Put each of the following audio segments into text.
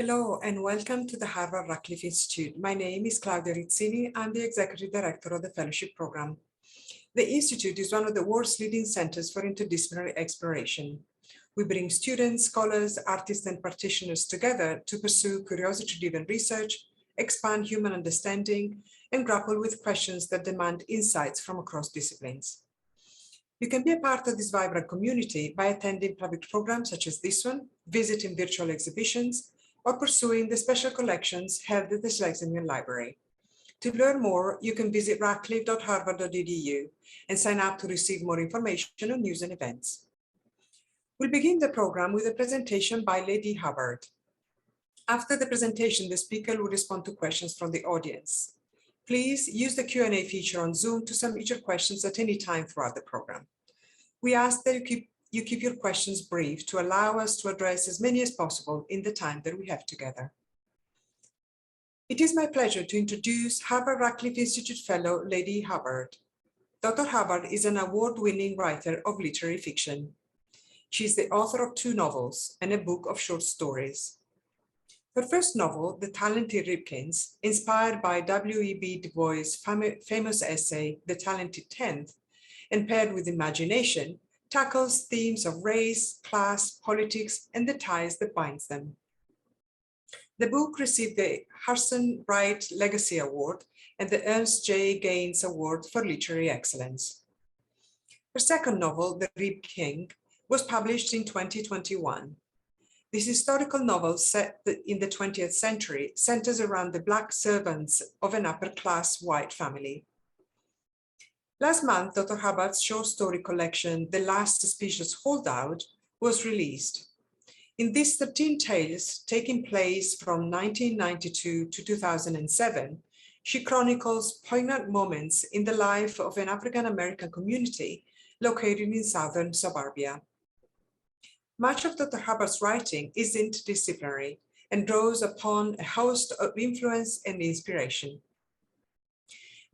Hello and welcome to the Harvard Radcliffe Institute. My name is Claudia Rizzini. I'm the Executive Director of the Fellowship Program. The Institute is one of the world's leading centers for interdisciplinary exploration. We bring students, scholars, artists, and practitioners together to pursue curiosity-driven research, expand human understanding, and grapple with questions that demand insights from across disciplines. You can be a part of this vibrant community by attending public programs such as this one, visiting virtual exhibitions, or pursuing the special collections held at the Smithsonian Library. To learn more, you can visit radcliffe.harvard.edu and sign up to receive more information on news and events. We'll begin the program with a presentation by Ladee Hubbard. After the presentation, the speaker will respond to questions from the audience. Please use the Q&A feature on Zoom to submit your questions at any time throughout the program. We ask that you keep your questions brief to allow us to address as many as possible in the time that we have together. It is my pleasure to introduce Harvard Radcliffe Institute Fellow Ladee Hubbard. Dr. Hubbard is an award-winning writer of literary fiction. She is the author of 2 novels and a book of short stories. Her first novel, The Talented Ribkins, inspired by W.E.B. Du Bois' famous essay, The Talented Tenth, and paired with imagination, tackles themes of race, class, politics, and the ties that binds them. The book received the Hurston Wright Legacy Award and the Ernest J. Gaines Award for Literary Excellence. Her second novel, The Ribkins, was published in 2021. This historical novel set in the 20th century centers around the Black servants of an upper-class white family. Last month, Dr. Hubbard's short story collection, The Last Suspicious Holdout, was released. In these 13 tales, taking place from 1992 to 2007, she chronicles poignant moments in the life of an African-American community located in southern suburbia. Much of Dr. Hubbard's writing is interdisciplinary and draws upon a host of influence and inspiration.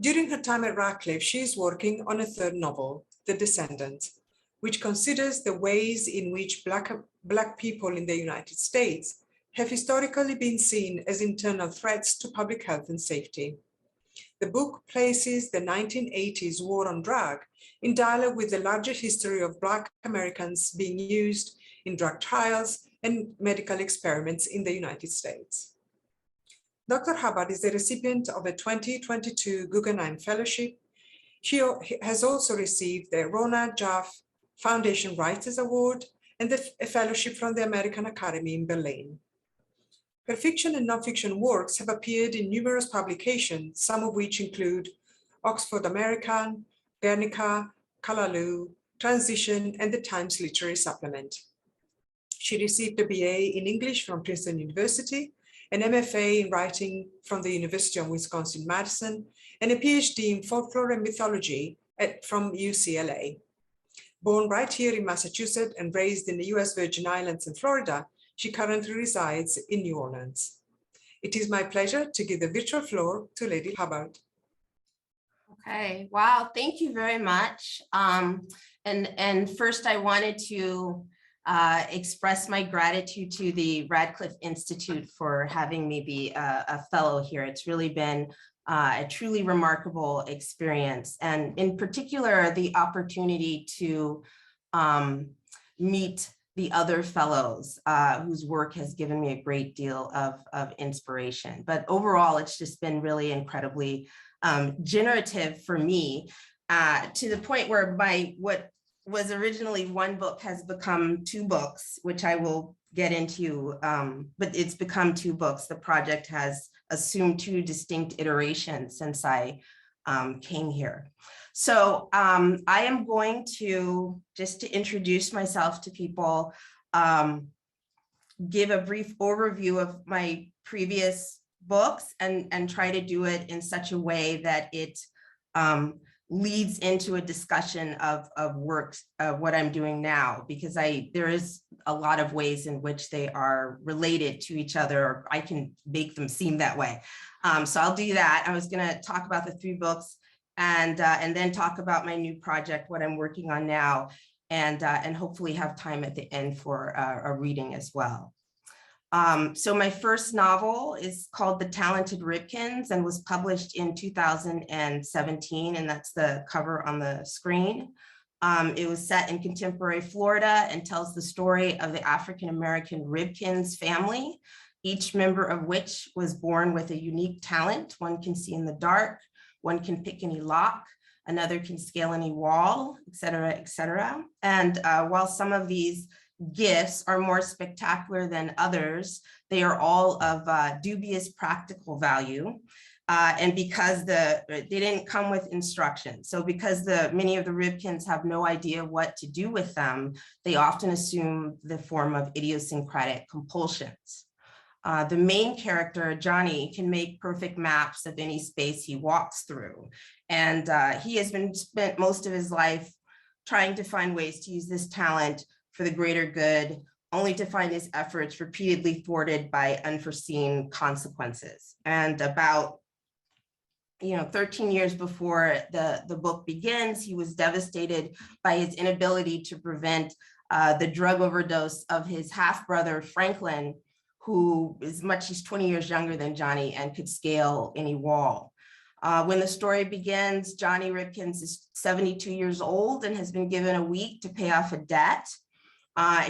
During her time at Radcliffe, she is working on a third novel, The Descendants, which considers the ways in which Black people in the United States have historically been seen as internal threats to public health and safety. The book places the 1980s war on drug in dialogue with the larger history of Black Americans being used in drug trials and medical experiments in the United States. Dr. Hubbard is the recipient of a 2022 Guggenheim Fellowship. She has also received the Rona Jaff Foundation Writers Award and a fellowship from the American Academy in Berlin. Her fiction and nonfiction works have appeared in numerous publications, some of which include Oxford American, Guernica, Callaloo, Transition, and the Times Literary Supplement. She received a BA in English from Princeton University, an MFA in writing from the University of Wisconsin-Madison, and a PhD in folklore and mythology from UCLA. Born right here in Massachusetts and raised in the US Virgin Islands and Florida, she currently resides in New Orleans. It is my pleasure to give the virtual floor to Ladee Hubbard. Okay, wow, thank you very much. And first I wanted to express my gratitude to the Radcliffe Institute for having me be a fellow here. It's really been a truly remarkable experience, and in particular, the opportunity to meet the other fellows whose work has given me a great deal of inspiration. But overall, it's just been really incredibly generative for me to the point where what was originally 1 book has become 2 books, which I will get into, but it's become 2 books. The project has assumed 2 distinct iterations since I came here. So I am going to, just to introduce myself to people, give a brief overview of my previous books and try to do it in such a way that it leads into a discussion of works, what I'm doing now, because there is a lot of ways in which they are related to each other, or I can make them seem that way. So I'll do that. I was going to talk about the 3 books and then talk about my new project, what I'm working on now, and hopefully have time at the end for a reading as well. So my first novel is called The Talented Ribkins and was published in 2017, and that's the cover on the screen. It was set in contemporary Florida and tells the story of the African-American Ribkins family, each member of which was born with a unique talent. One can see in the dark, one can pick any lock, another can scale any wall, et cetera, et cetera. And while some of these gifts are more spectacular than others, they are all of dubious practical value. And because they didn't come with instructions. So because many of the Ribkins have no idea what to do with them, they often assume the form of idiosyncratic compulsions. The main character, Johnny, can make perfect maps of any space he walks through. And he has spent most of his life trying to find ways to use this talent for the greater good, only to find his efforts repeatedly thwarted by unforeseen consequences. And about 13 years before the book begins, he was devastated by his inability to prevent the drug overdose of his half-brother, Franklin, who he's 20 years younger than Johnny and could scale any wall. When the story begins, Johnny Ribkins is 72 years old and has been given a week to pay off a debt.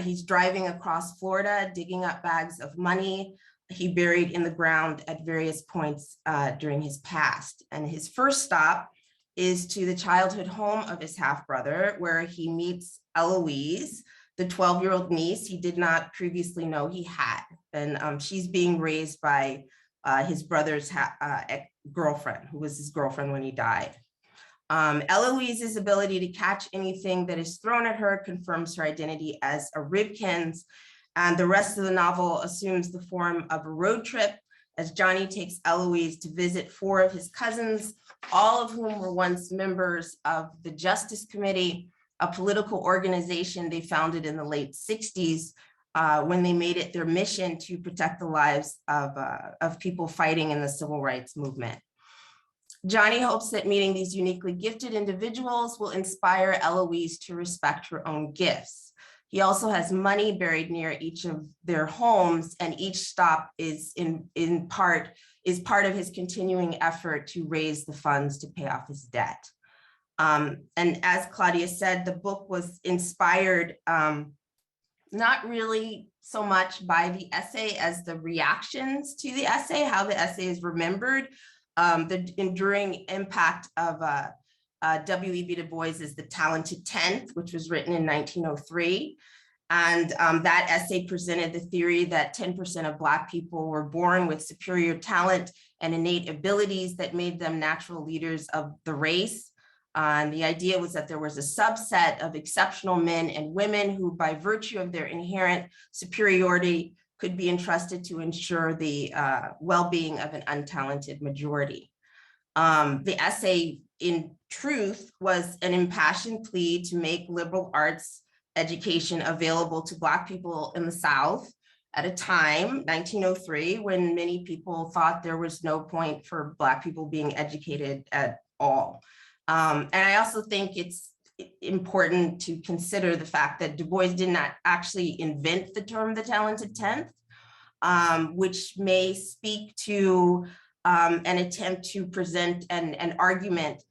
He's driving across Florida, digging up bags of money he buried in the ground at various points during his past. And his first stop is to the childhood home of his half-brother, where he meets Eloise, the 12-year-old niece he did not previously know he had. And she's being raised by his brother's girlfriend, who was his girlfriend when he died. Eloise's ability to catch anything that is thrown at her confirms her identity as a Ribkins, and the rest of the novel assumes the form of a road trip as Johnny takes Eloise to visit 4 of his cousins, all of whom were once members of the Justice Committee, a political organization they founded in the late 60s when they made it their mission to protect the lives of people fighting in the civil rights movement. Johnny hopes that meeting these uniquely gifted individuals will inspire Eloise to respect her own gifts. He also has money buried near each of their homes, and each stop is part of his continuing effort to raise the funds to pay off his debt. And as Claudia said, the book was inspired not really so much by the essay as the reactions to the essay, how the essay is remembered. The enduring impact of W.E.B. Du Bois's The Talented Tenth, which was written in 1903. And that essay presented the theory that 10% of Black people were born with superior talent and innate abilities that made them natural leaders of the race. And the idea was that there was a subset of exceptional men and women who, by virtue of their inherent superiority, could be entrusted to ensure the well-being of an untalented majority. The essay, in truth, was an impassioned plea to make liberal arts education available to Black people in the South at a time, 1903, when many people thought there was no point for Black people being educated at all. And I also think it's important to consider the fact that Du Bois did not actually invent the term the talented tenth, which may speak to an attempt to present an argument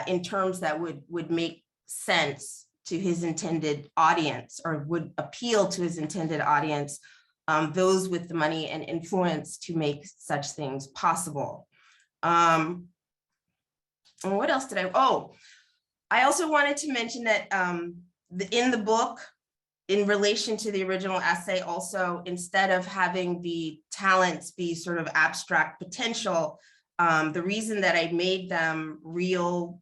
in terms that would make sense to his intended audience, or would appeal to his intended audience, those with the money and influence to make such things possible. And what else did I also wanted to mention that in the book, in relation to the original essay, also, instead of having the talents be sort of abstract potential, the reason that I made them real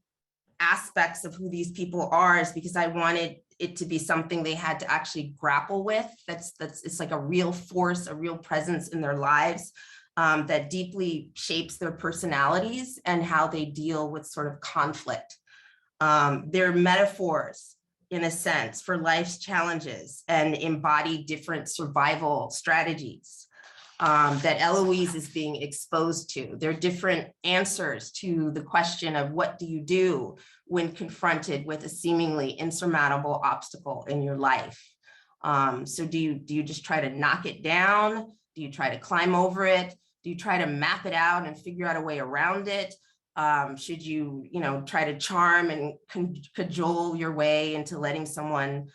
aspects of who these people are is because I wanted it to be something they had to actually grapple with. It's like a real force, a real presence in their lives that deeply shapes their personalities and how they deal with sort of conflict. They're metaphors, in a sense, for life's challenges and embody different survival strategies that Eloise is being exposed to. They're different answers to the question of what do you do when confronted with a seemingly insurmountable obstacle in your life. So do you just try to knock it down? Do you try to climb over it? Do you try to map it out and figure out a way around it? Should you, try to charm and cajole your way into letting someone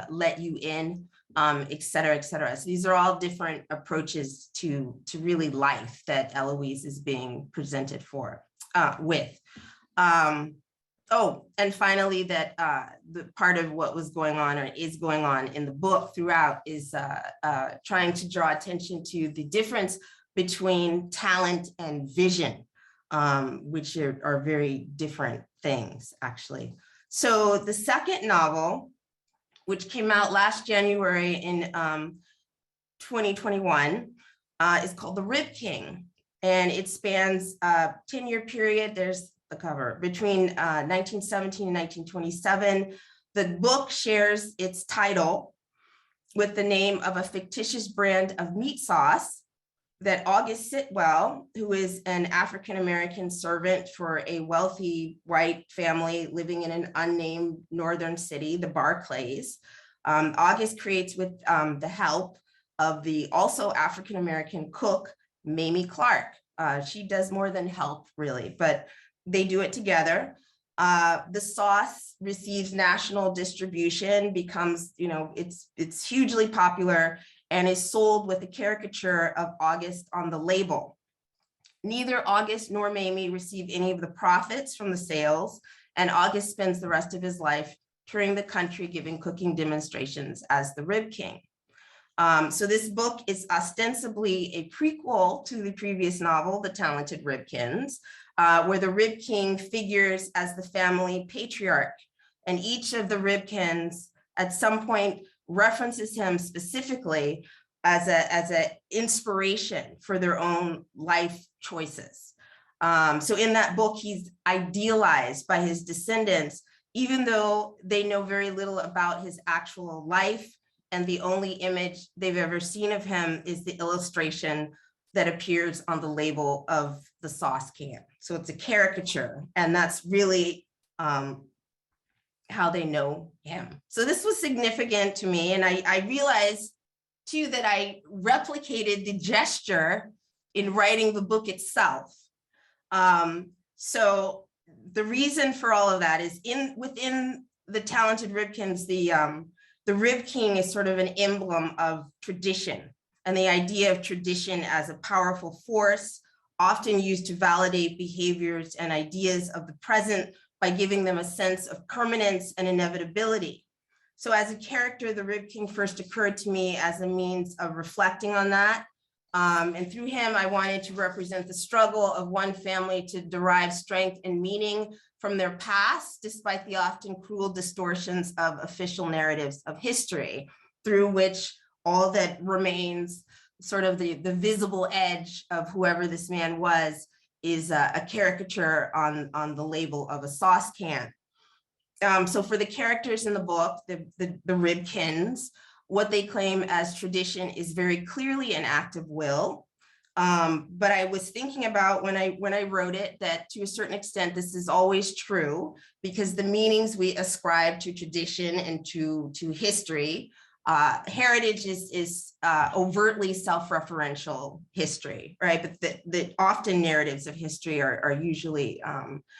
let you in, et cetera, et cetera. So these are all different approaches to really life that Eloise is being presented with. And finally, that the part of what was going on or is going on in the book throughout is trying to draw attention to the difference between talent and vision, which are very different things, actually. So the second novel, which came out last January in 2021, is called The Ribkins, and it spans a 10-year period. There's the cover, between 1917 and 1927. The book shares its title with the name of a fictitious brand of meat sauce that August Sitwell, who is an African-American servant for a wealthy white family living in an unnamed northern city, the Barclays, August creates with the help of the also African-American cook, Mamie Clark. She does more than help, really, but they do it together. The sauce receives national distribution, becomes, it's hugely popular, and is sold with a caricature of August on the label. Neither August nor Mamie receive any of the profits from the sales, and August spends the rest of his life touring the country giving cooking demonstrations as the Ribkins. So this book is ostensibly a prequel to the previous novel, The Talented Ribkins, where the Ribkins figures as the family patriarch, and each of the Ribkins at some point references him specifically as a inspiration for their own life choices. So in that book, he's idealized by his descendants, even though they know very little about his actual life, and the only image they've ever seen of him is the illustration that appears on the label of the sauce can. So it's a caricature, and that's really how they know him. So this was significant to me, and I realized too that I replicated the gesture in writing the book itself. So the reason for all of that is within the Talented Ribkins, the Ribkins is sort of an emblem of tradition, and the idea of tradition as a powerful force, often used to validate behaviors and ideas of the present by giving them a sense of permanence and inevitability. So as a character, the Ribkins first occurred to me as a means of reflecting on that. And through him, I wanted to represent the struggle of one family to derive strength and meaning from their past, despite the often cruel distortions of official narratives of history, through which all that remains, sort of the visible edge of whoever this man was, is a caricature on the label of a sauce can. So for the characters in the book, the Ribkins, what they claim as tradition is very clearly an act of will. But I was thinking about when I wrote it that to a certain extent, this is always true, because the meanings we ascribe to tradition and to history, heritage is overtly self-referential history, right? But the often narratives of history are usually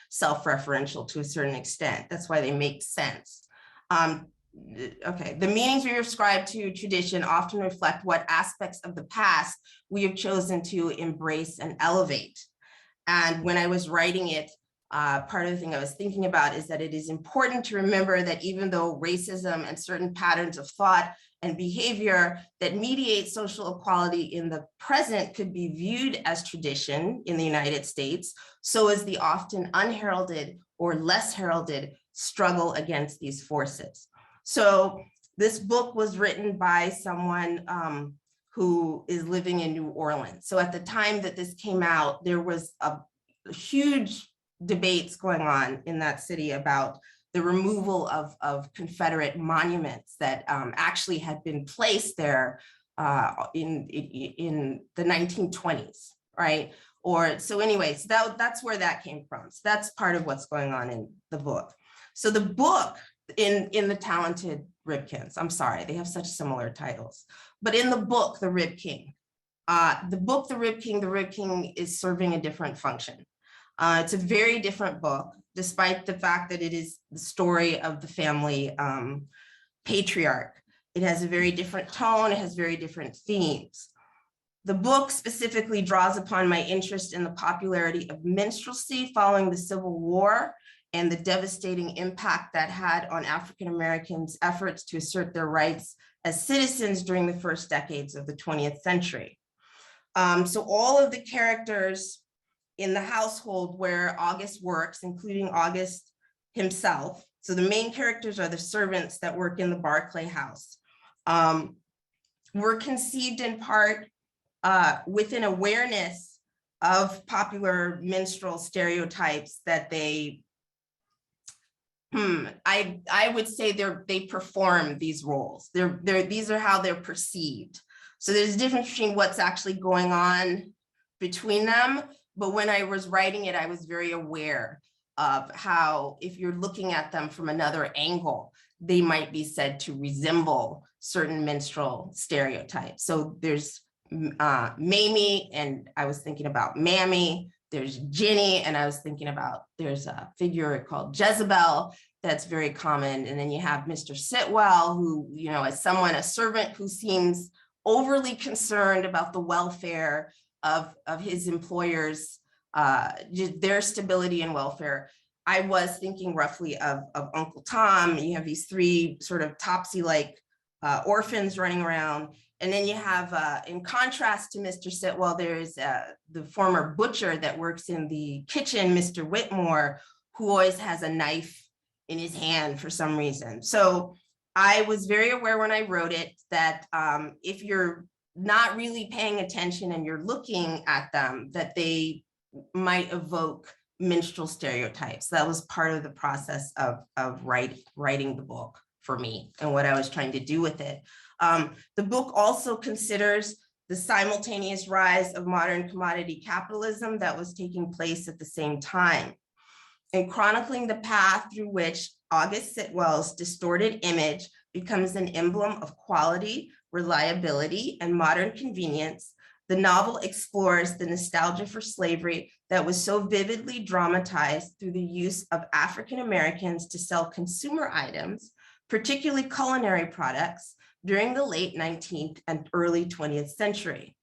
self-referential to a certain extent. That's why they make sense. Okay, the meanings we ascribe to tradition often reflect what aspects of the past we have chosen to embrace and elevate. And when I was writing it, part of the thing I was thinking about is that it is important to remember that even though racism and certain patterns of thought and behavior that mediate social equality in the present could be viewed as tradition in the United States, so is the often unheralded or less heralded struggle against these forces. So this book was written by someone who is living in New Orleans. So at the time that this came out, there was a huge debates going on in that city about the removal of Confederate monuments that actually had been placed there in the 1920s, right? So anyways, that's where that came from. So that's part of what's going on in the book. So the book in the Talented Ribkins, I'm sorry, they have such similar titles, but in the book, The Ribkins, The book, The Rib King is serving a different function. It's a very different book, despite the fact that it is the story of the family patriarch. It has a very different tone, it has very different themes. The book specifically draws upon my interest in the popularity of minstrelsy following the Civil War and the devastating impact that had on African Americans' efforts to assert their rights as citizens during the first decades of the 20th century. So all of the characters in the household where August works, including August himself. So the main characters are the servants that work in the Barclay house. Were conceived in part with an awareness of popular minstrel stereotypes that they, I would say they perform these roles. These are how they're perceived. So there's a difference between what's actually going on between them. But when I was writing it, I was very aware of how, if you're looking at them from another angle, they might be said to resemble certain minstrel stereotypes. So there's Mamie, and I was thinking about Mammy. There's Ginny, and I was thinking about, there's a figure called Jezebel that's very common. And then you have Mr. Sitwell, who, you know, as someone, a servant who seems overly concerned about the welfare of his employers, their stability and welfare. I was thinking roughly of Uncle Tom. You have these three sort of Topsy-like orphans running around. And then you have, in contrast to Mr. Sitwell, there's the former butcher that works in the kitchen, Mr. Whitmore, who always has a knife in his hand for some reason. So I was very aware when I wrote it that if you're not really paying attention and you're looking at them, that they might evoke minstrel stereotypes. That was part of the process of writing the book for me and what I was trying to do with it. The book also considers the simultaneous rise of modern commodity capitalism that was taking place at the same time, and chronicling the path through which August Sitwell's distorted image becomes an emblem of quality, reliability, and modern convenience. The novel explores the nostalgia for slavery that was so vividly dramatized through the use of African Americans to sell consumer items, particularly culinary products, during the late 19th and early 20th century.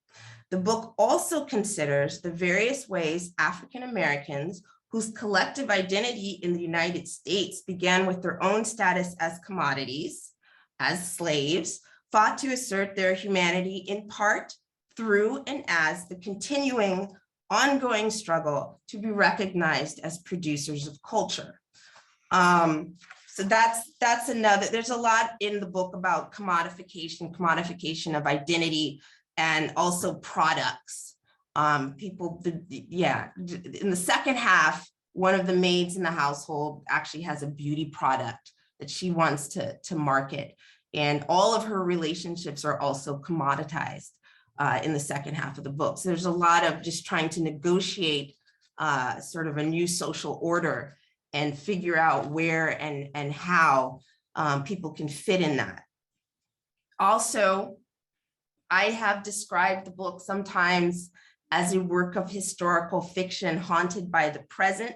The book also considers the various ways African Americans, whose collective identity in the United States began with their own status as commodities, as slaves, fought to assert their humanity in part through and as the continuing ongoing struggle to be recognized as producers of culture. So that's another, there's a lot in the book about commodification of identity and also products. In the second half, one of the maids in the household actually has a beauty product that she wants to market. And all of her relationships are also commoditized in the second half of the book. So there's a lot of just trying to negotiate sort of a new social order and figure out where and how people can fit in that. Also, I have described the book sometimes as a work of historical fiction haunted by the present.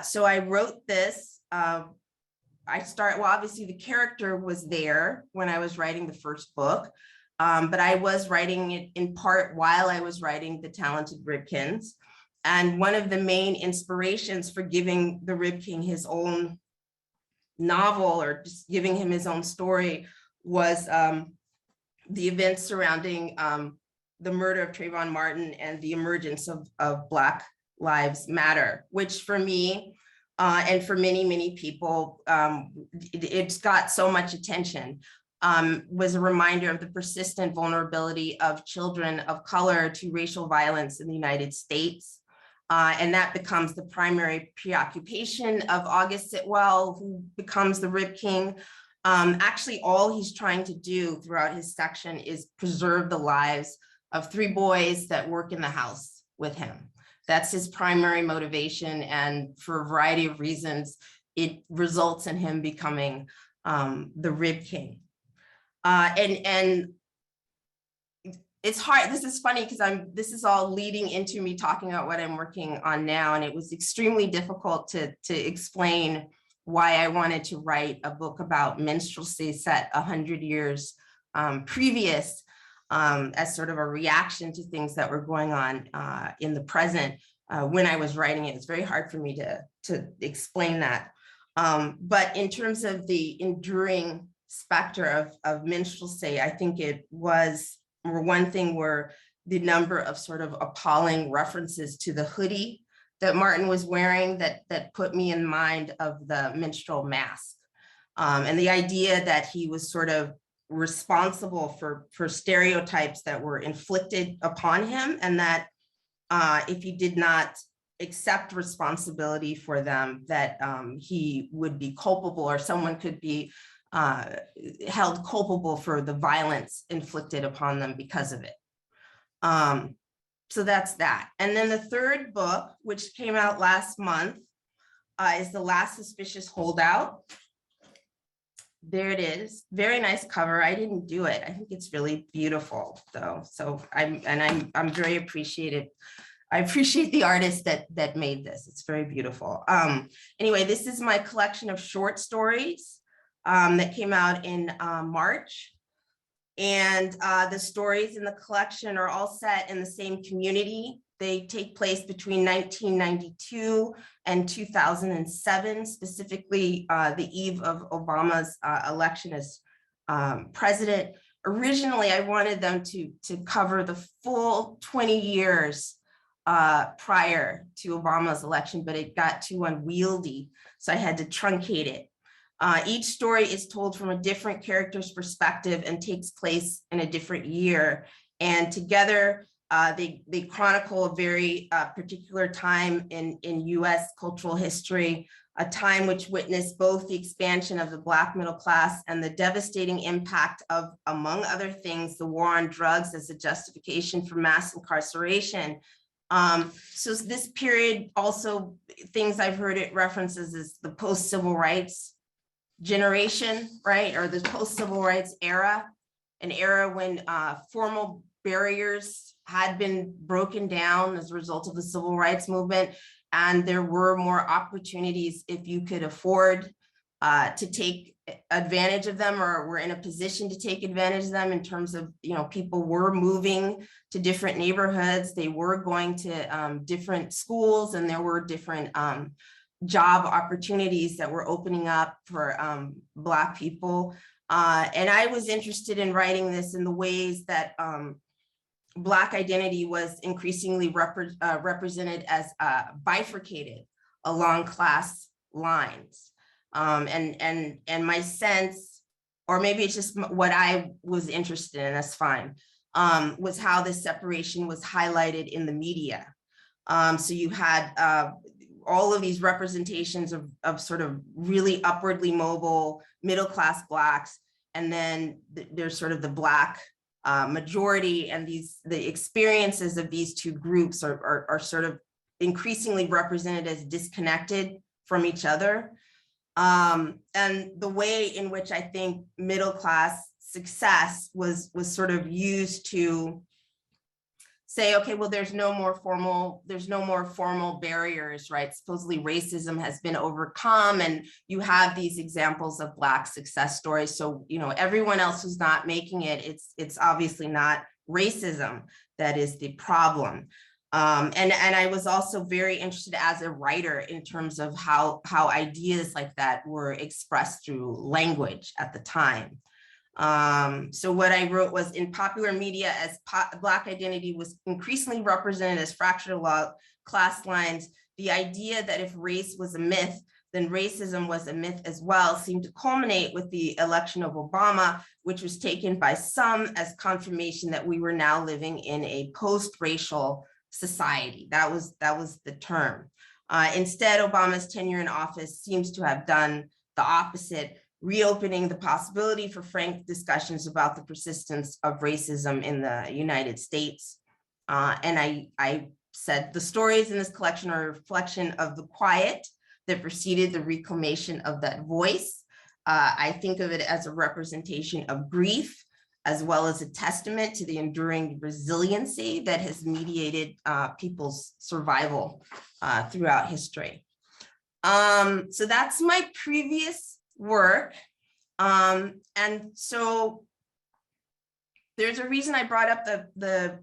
So I wrote this, obviously the character was there when I was writing the first book, but I was writing it in part while I was writing The Talented Ribkins. And one of the main inspirations for giving the Rib King his own novel, or just giving him his own story, was the events surrounding the murder of Trayvon Martin and the emergence of Black Lives Matter, which for me and for many, many people, it's got so much attention, was a reminder of the persistent vulnerability of children of color to racial violence in the United States. And that becomes the primary preoccupation of August Sitwell, who becomes the Rib King. Actually, all he's trying to do throughout his section is preserve the lives of 3 boys that work in the house with him. That's his primary motivation, and for a variety of reasons, it results in him becoming the Rib King. And it's hard. This is funny because this is all leading into me talking about what I'm working on now. And it was extremely difficult to explain why I wanted to write a book about minstrelsy set 100 years previous, as sort of a reaction to things that were going on in the present. When I was writing it, it's very hard for me to explain that. But in terms of the enduring specter of minstrelsy, I think it was, one thing were the number of sort of appalling references to the hoodie that Martin was wearing that put me in mind of the minstrel mask. And the idea that he was sort of responsible for stereotypes that were inflicted upon him, and that if he did not accept responsibility for them, that he would be culpable, or someone could be held culpable for the violence inflicted upon them because of it. So that's that. And then the third book, which came out last month, is The Last Suspicious Holdout. There it is. Very nice cover. I didn't do it. I think it's really beautiful though. So I'm very appreciative. I appreciate the artist that made this. It's very beautiful. Anyway, this is my collection of short stories that came out in March. And the stories in the collection are all set in the same community. They take place between 1992 and 2007, specifically the eve of Obama's election as president. Originally, I wanted them to cover the full 20 years prior to Obama's election, but it got too unwieldy, so I had to truncate it. Each story is told from a different character's perspective and takes place in a different year. And together, they chronicle a very particular time in US cultural history, a time which witnessed both the expansion of the Black middle class and the devastating impact of, among other things, the war on drugs as a justification for mass incarceration. So this period also, things I've heard it references is the post-civil rights generation, right? Or the post-civil rights era, an era when formal barriers had been broken down as a result of the civil rights movement. And there were more opportunities if you could afford to take advantage of them, or were in a position to take advantage of them, in terms of, people were moving to different neighborhoods, they were going to different schools, and there were different job opportunities that were opening up for Black people. And I was interested in writing this in the ways that Black identity was increasingly represented as bifurcated along class lines. And my sense, or maybe it's just what I was interested in, that's fine, was how this separation was highlighted in the media. So you had all of these representations of sort of really upwardly mobile middle-class Blacks, and then there's sort of the Black majority, and the experiences of these two groups are sort of increasingly represented as disconnected from each other. And the way in which I think middle-class success was sort of used to say, okay, well, there's no more formal barriers, right? Supposedly racism has been overcome, and you have these examples of Black success stories. So, everyone else who's not making it, it's obviously not racism that is the problem. And I was also very interested as a writer in terms of how ideas like that were expressed through language at the time. So what I wrote was, in popular media, as Black identity was increasingly represented as fractured along class lines, the idea that if race was a myth, then racism was a myth as well, seemed to culminate with the election of Obama, which was taken by some as confirmation that we were now living in a post-racial society. That was the term. Instead, Obama's tenure in office seems to have done the opposite, reopening the possibility for frank discussions about the persistence of racism in the United States. And I said the stories in this collection are a reflection of the quiet that preceded the reclamation of that voice. I think of it as a representation of grief as well as a testament to the enduring resiliency that has mediated people's survival throughout history. So that's my previous work. And so there's a reason I brought up the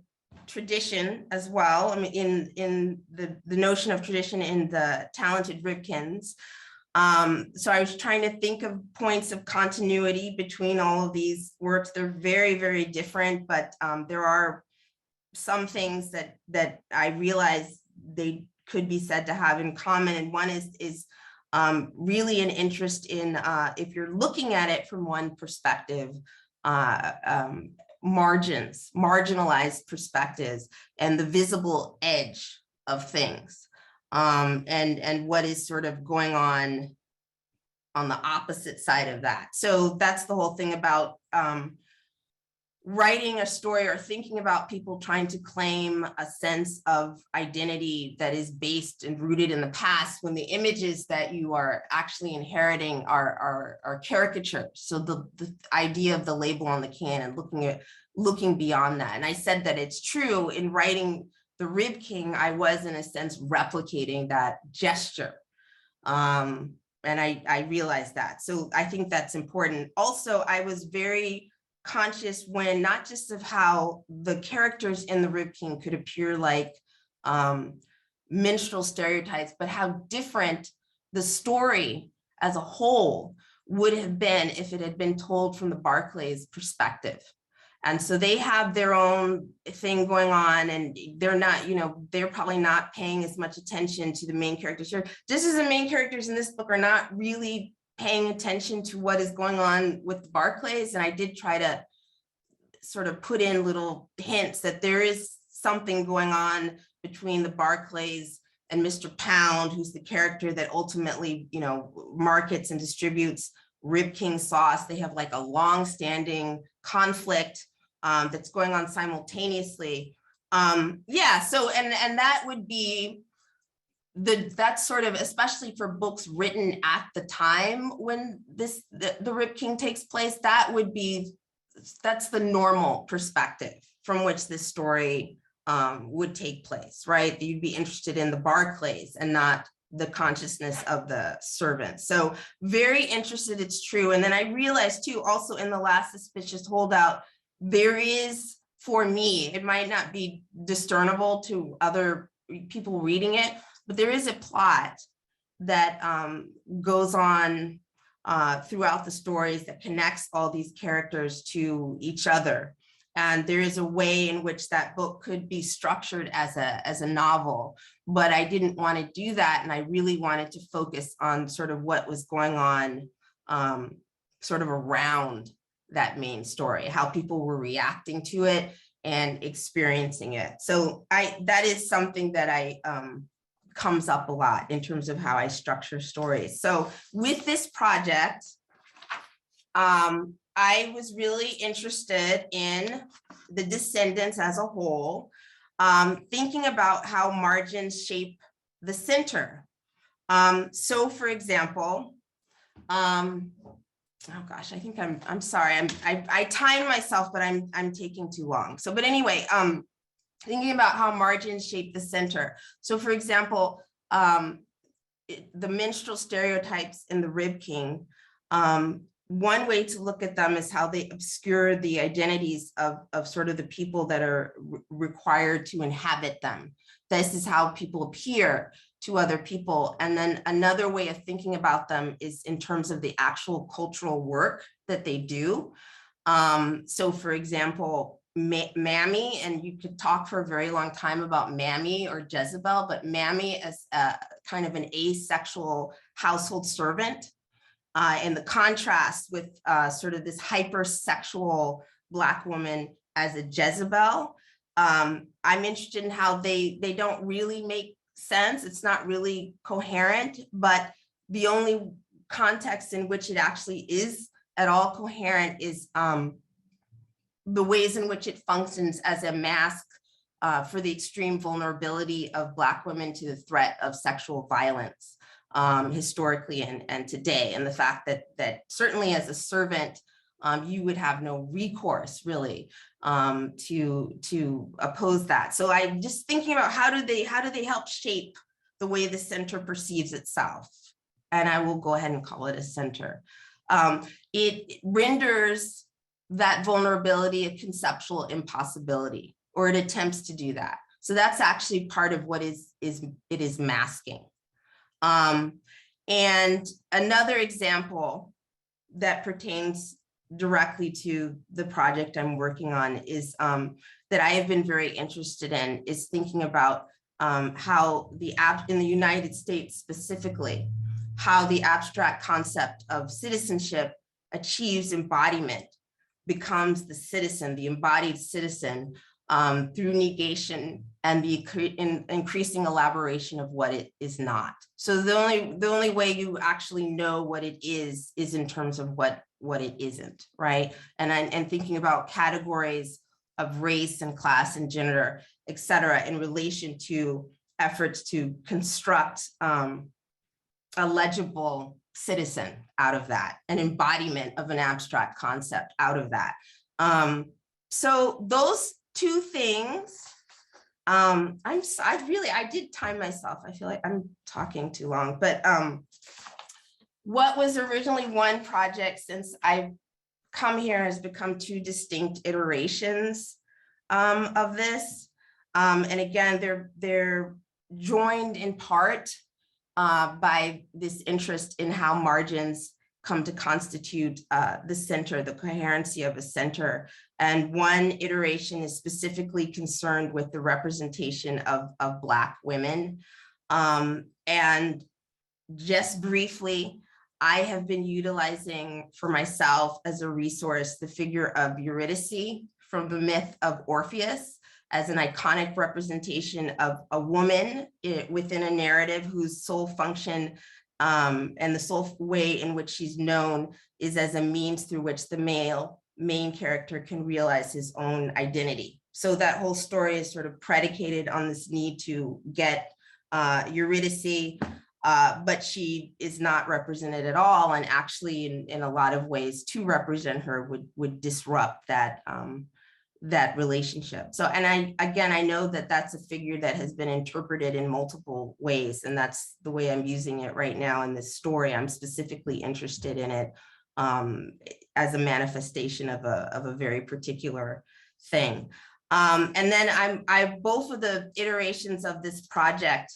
tradition as well. I mean, in the notion of tradition in the talented Ribkins. So I was trying to think of points of continuity between all of these works. They're very, very different, but there are some things that I realize they could be said to have in common. And one is really an interest in, if you're looking at it from one perspective, marginalized perspectives and the visible edge of things, and what is sort of going on the opposite side of that. So that's the whole thing about writing a story or thinking about people trying to claim a sense of identity that is based and rooted in the past, when the images that you are actually inheriting are caricatures. So the idea of the label on the can and looking beyond that. And I said that it's true in writing the Ribkin, I was in a sense replicating that gesture. And I realized that. So I think that's important. Also, I was very conscious when not just of how the characters in the Ribkin could appear like minstrel stereotypes, but how different the story as a whole would have been if it had been told from the Barclays perspective. And so they have their own thing going on, and they're not, they're probably not paying as much attention to the main characters here. Just as the main characters in this book are not really paying attention to what is going on with the Barclays. And I did try to sort of put in little hints that there is something going on between the Barclays and Mr. Pound, who's the character that ultimately, markets and distributes Ribkin sauce. They have like a long-standing conflict that's going on simultaneously. Yeah, so and that would be that's sort of, especially for books written at the time when the Ribkin takes place, that's the normal perspective from which this story would take place, right? You'd be interested in the Barclays and not the consciousness of the servants. So very interested, it's true. And then I realized too, also in The Last Suspicious Holdout, there is, for me, it might not be discernible to other people reading it, but there is a plot that goes on throughout the stories that connects all these characters to each other. And there is a way in which that book could be structured as a novel, but I didn't want to do that. And I really wanted to focus on sort of what was going on sort of around that main story, how people were reacting to it and experiencing it. So that is something that comes up a lot in terms of how I structure stories. So with this project, I was really interested in the Descendants as a whole, thinking about how margins shape the center. So for example, oh gosh, I think I'm sorry, I timed myself, but I'm taking too long. So, but anyway, thinking about how margins shape the center. So for example, the minstrel stereotypes in the Ribkin, one way to look at them is how they obscure the identities of sort of the people that are required to inhabit them. This is how people appear to other people. And then another way of thinking about them is in terms of the actual cultural work that they do. So for example, Mammy, and you could talk for a very long time about Mammy or Jezebel, but Mammy as kind of an asexual household servant, and the contrast with sort of this hypersexual Black woman as a Jezebel. I'm interested in how they don't really make sense. It's not really coherent, but the only context in which it actually is at all coherent is the ways in which it functions as a mask for the extreme vulnerability of Black women to the threat of sexual violence historically and today. And the fact that certainly as a servant, you would have no recourse really to oppose that. So I'm just thinking about how do they help shape the way the center perceives itself? And I will go ahead and call it a center. It renders that vulnerability a conceptual impossibility, or it attempts to do that. So that's actually part of what it is masking. And another example that pertains directly to the project I'm working on is that I have been very interested in is thinking about how in the United States specifically, how the abstract concept of citizenship achieves embodiment, becomes the citizen, the embodied citizen, through negation and the increasing elaboration of what it is not. So the only way you actually know what it is in terms of what it isn't, right? And thinking about categories of race and class and gender, et cetera, in relation to efforts to construct a legible citizen out of that, an embodiment of an abstract concept out of that. So those two things, I did time myself. I feel like I'm talking too long, but what was originally one project since I've come here has become two distinct iterations of this. And again, they're joined in part by this interest in how margins come to constitute the center, the coherency of a center. And one iteration is specifically concerned with the representation of Black women. And just briefly, I have been utilizing for myself as a resource the figure of Eurydice from the myth of Orpheus as an iconic representation of a woman within a narrative whose sole function and the sole way in which she's known is as a means through which the main character can realize his own identity. So that whole story is sort of predicated on this need to get Eurydice, but she is not represented at all. And actually in a lot of ways to represent her would disrupt that relationship. So, and I know that that's a figure that has been interpreted in multiple ways, and that's the way I'm using it right now in this story. I'm specifically interested in it as a manifestation of a very particular thing. And then both of the iterations of this project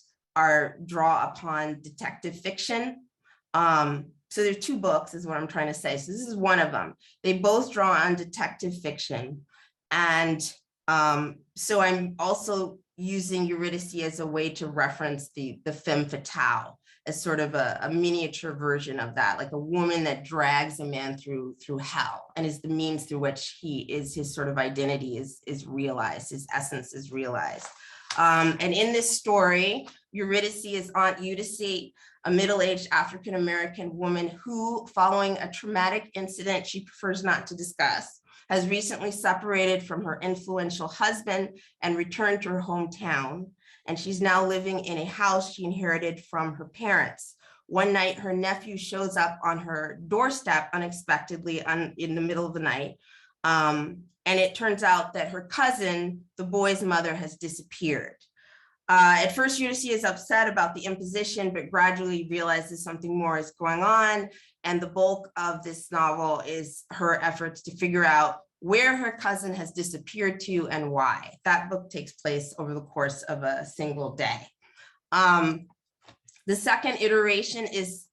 draw upon detective fiction. So there are two books is what I'm trying to say. So this is one of them. They both draw on detective fiction. And so I'm also using Eurydice as a way to reference the femme fatale as sort of a miniature version of that, like a woman that drags a man through hell and is the means through which his sort of identity is realized, his essence is realized. And in this story, Eurydice is Aunt Eudice, a middle-aged African-American woman who, following a traumatic incident she prefers not to discuss, has recently separated from her influential husband and returned to her hometown. And she's now living in a house she inherited from her parents. One night, her nephew shows up on her doorstep unexpectedly in the middle of the night. And it turns out that her cousin, the boy's mother, has disappeared. At first, Eurydice is upset about the imposition, but gradually realizes something more is going on. And the bulk of this novel is her efforts to figure out where her cousin has disappeared to and why. That book takes place over the course of a single day. The second iteration is,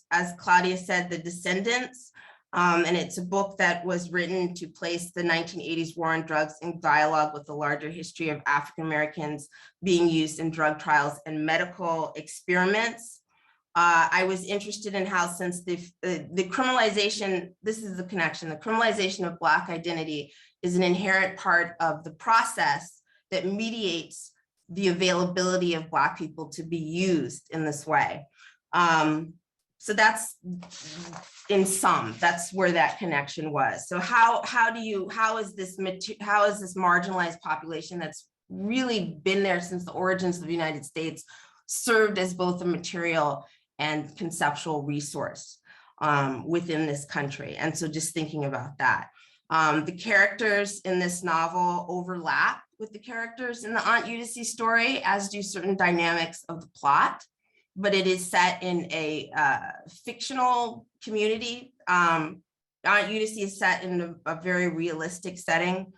as Claudia said, The Descendants. And it's a book that was written to place the 1980s war on drugs in dialogue with the larger history of African Americans being used in drug trials and medical experiments. I was interested in how, since the criminalization, this is the connection, the criminalization of Black identity is an inherent part of the process that mediates the availability of Black people to be used in this way. So that's, in sum, that's where that connection was. So how is this marginalized population that's really been there since the origins of the United States served as both a material and conceptual resource? within this country. And so just thinking about that. The characters in this novel overlap with the characters in the Aunt Eudocie story, as do certain dynamics of the plot, but it is set in a fictional community. Aunt Eudocie is set in a very realistic setting.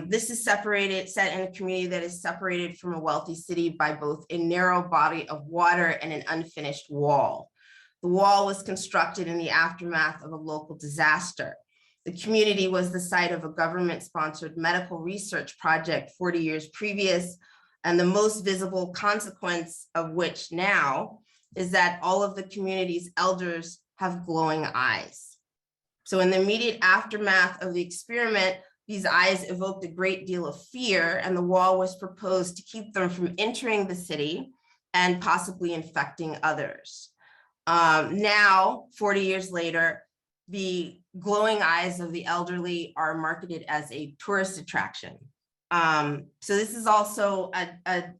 This is set in a community that is separated from a wealthy city by both a narrow body of water and an unfinished wall. The wall was constructed in the aftermath of a local disaster. The community was the site of a government-sponsored medical research project 40 years previous, and the most visible consequence of which now is that all of the community's elders have glowing eyes. So in the immediate aftermath of the experiment, these eyes evoked a great deal of fear, and the wall was proposed to keep them from entering the city and possibly infecting others. Now, 40 years later, the glowing eyes of the elderly are marketed as a tourist attraction. So this is also,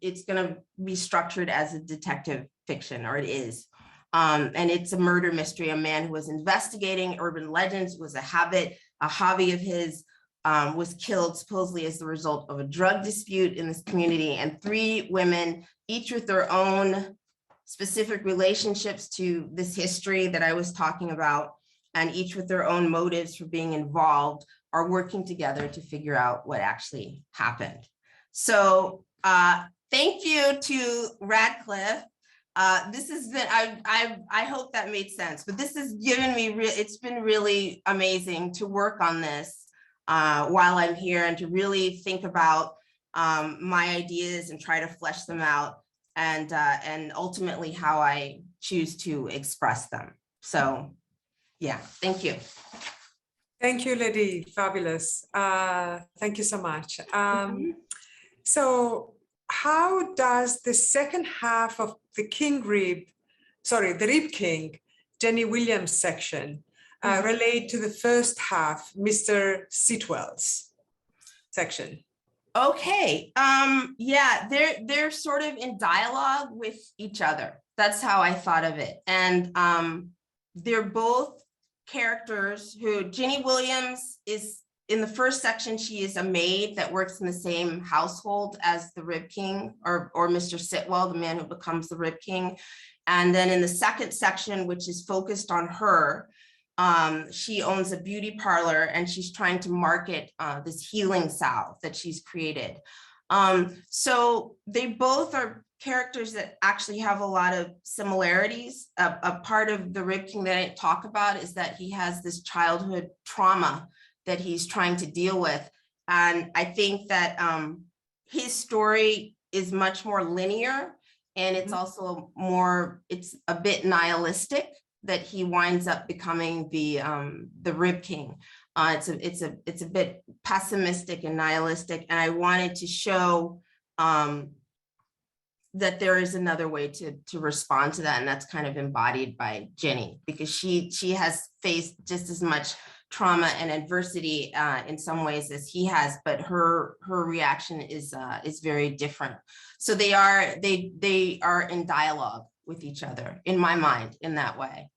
it's gonna be structured as a detective fiction, or it is. And it's a murder mystery. A man who was investigating urban legends, was a hobby of his, was killed supposedly as the result of a drug dispute in this community, and 3 women, each with their own specific relationships to this history that I was talking about, and each with their own motives for being involved, are working together to figure out what actually happened. So thank you to Radcliffe. This has been, I hope that made sense, but this has given me, it's been really amazing to work on this while I'm here, and to really think about my ideas and try to flesh them out, and ultimately how I choose to express them. So yeah, thank you. Thank you, Ladee. Fabulous. Thank you so much. So how does the second half of the the Rib King, Jenny Williams section relate to the first half, Mr. Sitwell's section? Okay, yeah, they're sort of in dialogue with each other. That's how I thought of it. And they're both characters who, Jenny Williams is, in the first section, she is a maid that works in the same household as the Rib King, or Mr. Sitwell, the man who becomes the Rib King. And then in the second section, which is focused on her, she owns a beauty parlor, and she's trying to market this healing salve that she's created. So they both are characters that actually have a lot of similarities. A part of the Rib King that I talk about is that he has this childhood trauma that he's trying to deal with. And I think that his story is much more linear, and it's also more, it's a bit nihilistic, that he winds up becoming the Rib King. It's a bit pessimistic and nihilistic, and I wanted to show that there is another way to respond to that, and that's kind of embodied by Jenny, because she has faced just as much trauma and adversity in some ways as he has, but her reaction is very different. So they are in dialogue with each other, in my mind, in that way.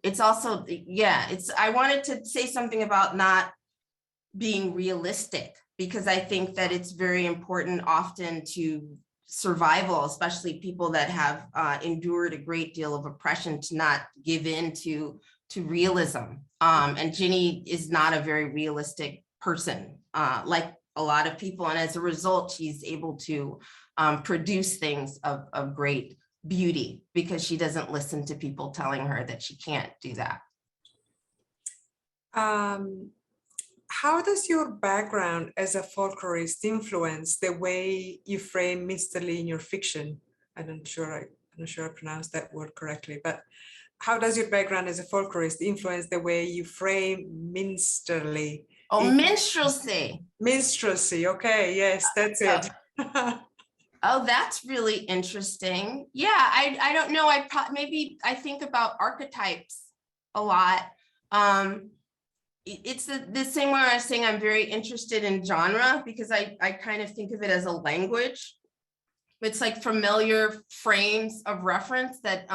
It's also, yeah, I wanted to say something about not being realistic, because I think that it's very important often to survival, especially people that have endured a great deal of oppression, to not give in to realism. And Ginny is not a very realistic person, like a lot of people. And as a result, she's able to produce things of great beauty, because she doesn't listen to people telling her that she can't do that. How does your background as a folklorist influence the way you frame minstrelsy in your fiction? I'm not sure I pronounced that word correctly, but how does your background as a folklorist influence the way you frame minstrelsy? Oh, minstrelsy. Minstrelsy, okay, yes, that's it. Oh, that's really interesting. Yeah, I don't know. Maybe I think about archetypes a lot. It's the same way I was saying I'm very interested in genre, because I kind of think of it as a language. It's like familiar frames of reference that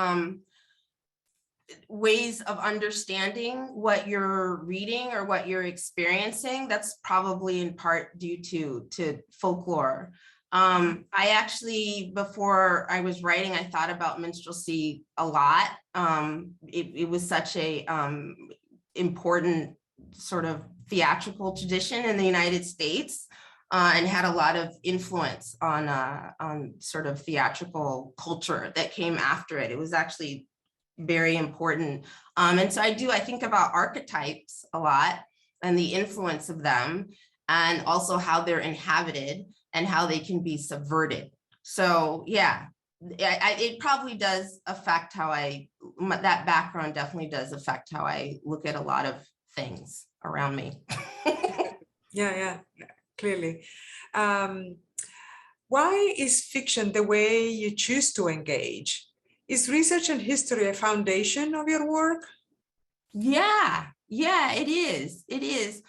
ways of understanding what you're reading or what you're experiencing, that's probably in part due to folklore. I actually, before I was writing, I thought about minstrelsy a lot. It was such a important sort of theatrical tradition in the United States, and had a lot of influence on sort of theatrical culture that came after it. It was actually very important. And so I think about archetypes a lot and the influence of them, and also how they're inhabited and how they can be subverted. So yeah, it probably does affect how that background definitely does affect how I look at a lot of things around me. Yeah, clearly. Why is fiction the way you choose to engage? Is research and history a foundation of your work? Yeah, it is. It is.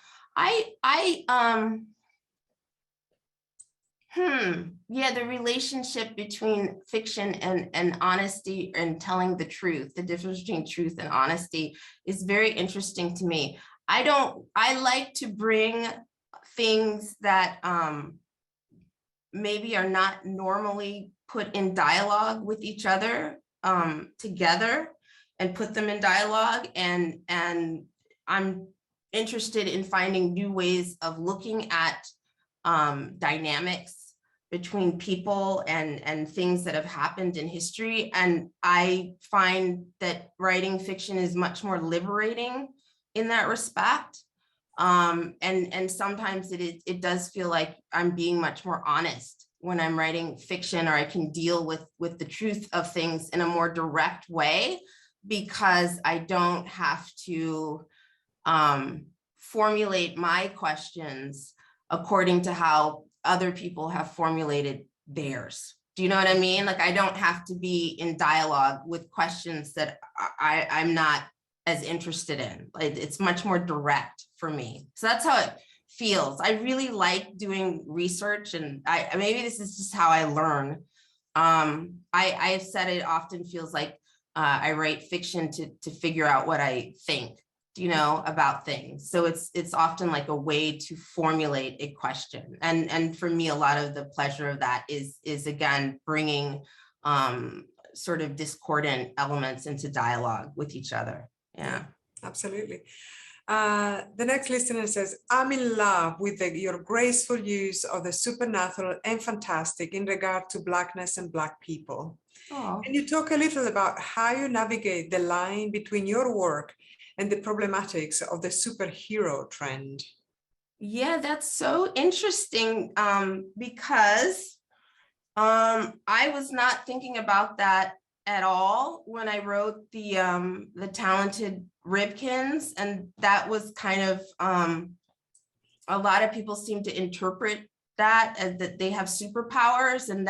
Yeah, the relationship between fiction and honesty and telling the truth, the difference between truth and honesty is very interesting to me. I like to bring things that maybe are not normally put in dialogue with each other together, and put them in dialogue, and I'm interested in finding new ways of looking at dynamics between people and things that have happened in history. And I find that writing fiction is much more liberating in that respect. And sometimes it does feel like I'm being much more honest when I'm writing fiction, or I can deal with the truth of things in a more direct way, because I don't have to formulate my questions according to how other people have formulated theirs. Do you know what I mean? Like, I don't have to be in dialogue with questions that I'm not as interested in. Like, it's much more direct for me. So that's how it feels. I really like doing research, and maybe this is just how I learn. I've said it often feels like I write fiction to figure out what I think, you know, about things. So it's often like a way to formulate a question. And for me, a lot of the pleasure of that is again, bringing sort of discordant elements into dialogue with each other. Yeah, absolutely. The next listener says, I'm in love with your graceful use of the supernatural and fantastic in regard to Blackness and Black people. oh. Can you talk a little about how you navigate the line between your work and the problematics of the superhero trend? Yeah, that's so interesting, because I was not thinking about that at all when I wrote the Talented Ribkins, and that was kind of a lot of people seem to interpret that as that they have superpowers, and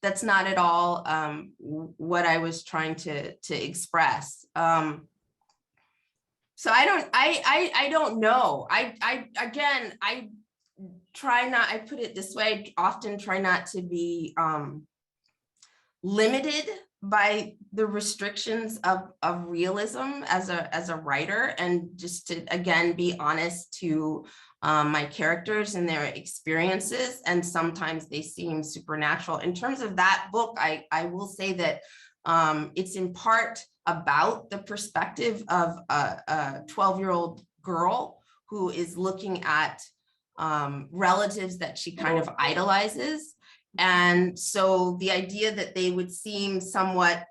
that's not at all what I was trying to express. So I don't know. I try not, I put it this way, I often try not to be limited by the restrictions of realism as a writer, and just to again be honest to my characters and their experiences, and sometimes they seem supernatural. In terms of that book, I will say that it's in part about the perspective of a 12-year-old girl who is looking at relatives that she kind of idolizes. And so the idea that they would seem somewhat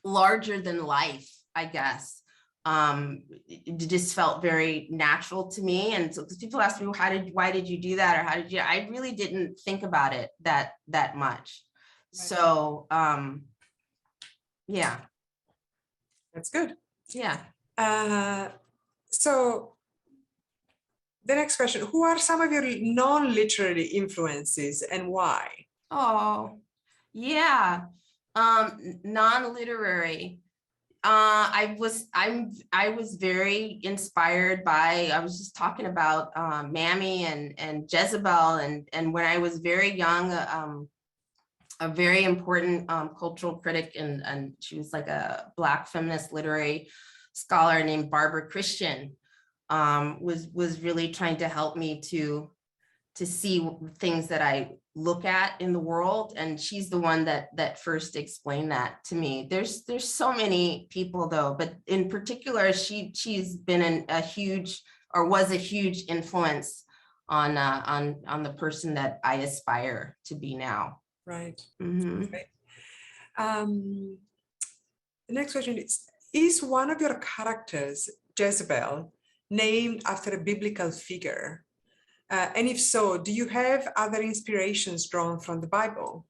larger than life, I guess, it just felt very natural to me. And so, because people ask me, why did you do that? Or how did you, I really didn't think about it that much. So, yeah. That's good. Yeah. So the next question, who are some of your non-literary influences and why? Oh, yeah. Non-literary. I was very inspired by, I was just talking about Mammy and Jezebel, and when I was very young, a very important cultural critic, and she was like a Black feminist literary scholar named Barbara Christian, was really trying to help me to see things that I look at in the world. And she's the one that first explained that to me. There's so many people though, but in particular, she's been a huge, or was a huge influence on the person that I aspire to be now. Right. Mm-hmm. Right. The next question is one of your characters, Jezebel, named after a biblical figure? And if so, do you have other inspirations drawn from the Bible?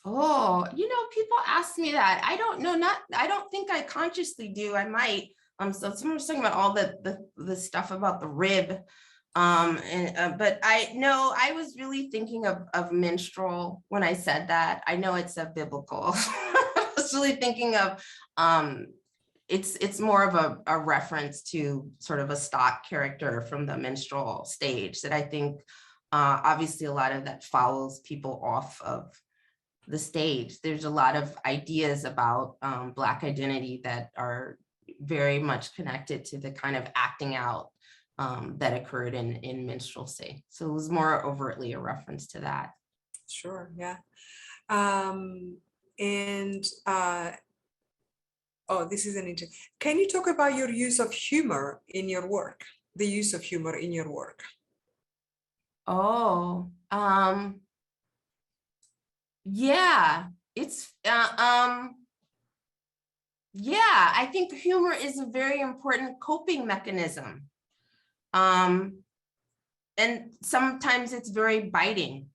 Oh, people ask me that. I don't know, I don't think I consciously do. I might. So someone was talking about all the stuff about the rib. But I was really thinking of minstrel when I said that. I know it's a biblical. I was really thinking of, it's more of a reference to sort of a stock character from the minstrel stage that I think, obviously a lot of that follows people off of the stage. There's a lot of ideas about Black identity that are very much connected to the kind of acting out that occurred in minstrelsy. So it was more overtly a reference to that. Sure, yeah. This is an interesting. Can you talk about your use of humor in your work? The use of humor in your work. Oh, yeah, it's yeah, I think humor is a very important coping mechanism. And sometimes it's very biting.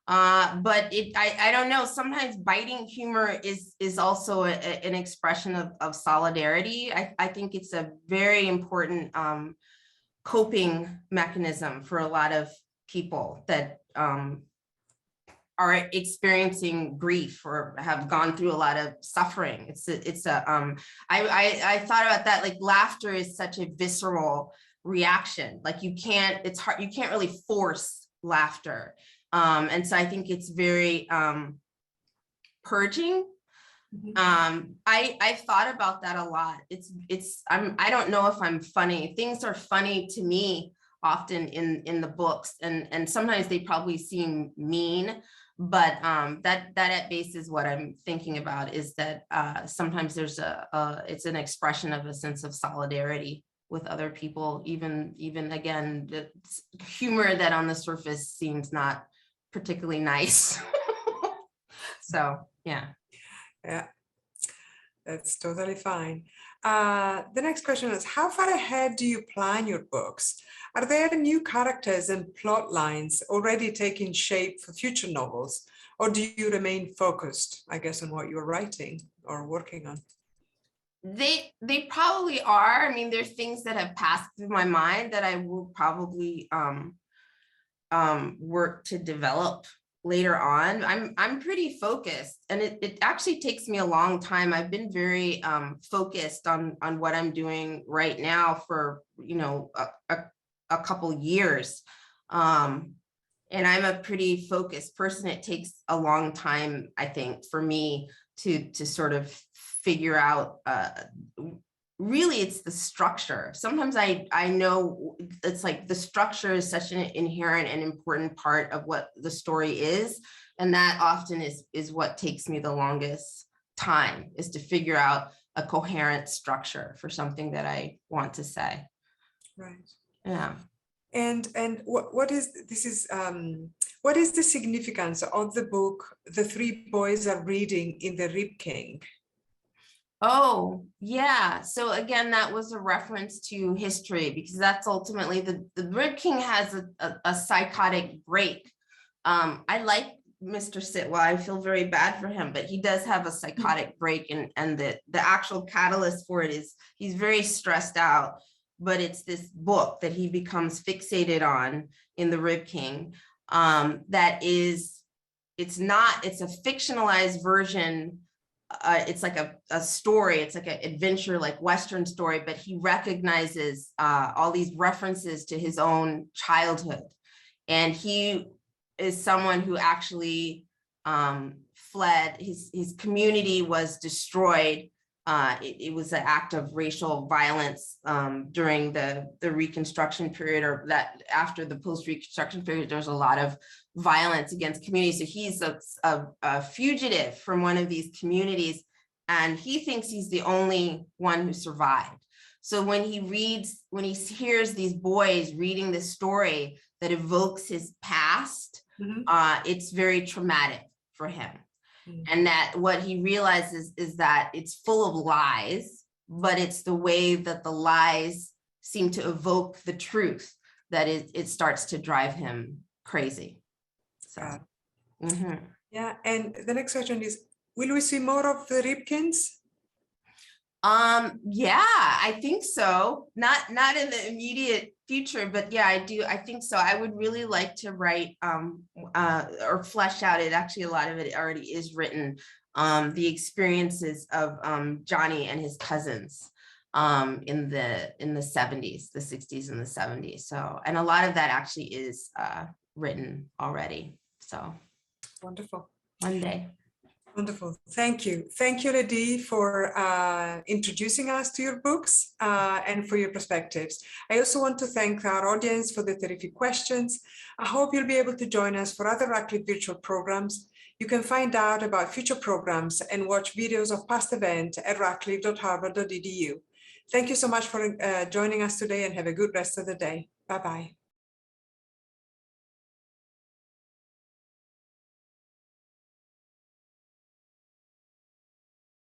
But I don't know, sometimes biting humor is also an expression of solidarity. I think it's a very important coping mechanism for a lot of people that are experiencing grief or have gone through a lot of suffering. I thought about that, like laughter is such a visceral reaction. Like you can't really force laughter. And so I think it's very purging. I've thought about that a lot. I don't know if I'm funny. Things are funny to me often in the books, and sometimes they probably seem mean, but that at base is what I'm thinking about, is that sometimes there's it's an expression of a sense of solidarity with other people, even again, the humor that on the surface seems not particularly nice. So yeah, that's totally fine. The next question is, how far ahead do you plan your books? Are there new characters and plot lines already taking shape for future novels, or do you remain focused, I guess, on what you're writing or working on? They probably are. I mean, there's things that have passed through my mind that I will probably work to develop later on. I'm pretty focused, and it actually takes me a long time. I've been very focused on what I'm doing right now for a couple years, and I'm a pretty focused person. It takes a long time, I think, for me to sort of figure out. Really, it's the structure. Sometimes I know it's like the structure is such an inherent and important part of what the story is. And that often is what takes me the longest time, is to figure out a coherent structure for something that I want to say. Right. Yeah. And what is the significance of the book The Three Boys Are Reading in the Ribkins? Oh, yeah. So again, that was a reference to history, because that's ultimately the Ribkins has a psychotic break. I like Mr. Sitwell. I feel very bad for him, but he does have a psychotic break, and the actual catalyst for it is he's very stressed out, but it's this book that he becomes fixated on in the Ribkins. It's a fictionalized version. It's like a story, it's like an adventure, like Western story, but he recognizes all these references to his own childhood. And he is someone who actually fled. His community was destroyed. It was an act of racial violence during the Reconstruction period, or that after the post-Reconstruction period, there's a lot of violence against communities. So he's a fugitive from one of these communities, and he thinks he's the only one who survived. So when he hears these boys reading this story that evokes his past, it's very traumatic for him. And that what he realizes is that it's full of lies, but it's the way that the lies seem to evoke the truth that it starts to drive him crazy. So, yeah. And the next question is, will we see more of the Ribkins? Yeah, I think so. Not in the immediate future, but yeah, I think so. I would really like to write or flesh out it. Actually, a lot of it already is written. The experiences of Johnny and his cousins in the 70s, the 60s and the 70s. So, and a lot of that actually is written already. So Wonderful. One day. Wonderful. Thank you. Thank you, Ladee, for introducing us to your books and for your perspectives. I also want to thank our audience for the terrific questions. I hope you'll be able to join us for other Radcliffe virtual programs. You can find out about future programs and watch videos of past events at radcliffe.harvard.edu. Thank you so much for joining us today, and have a good rest of the day. Bye-bye.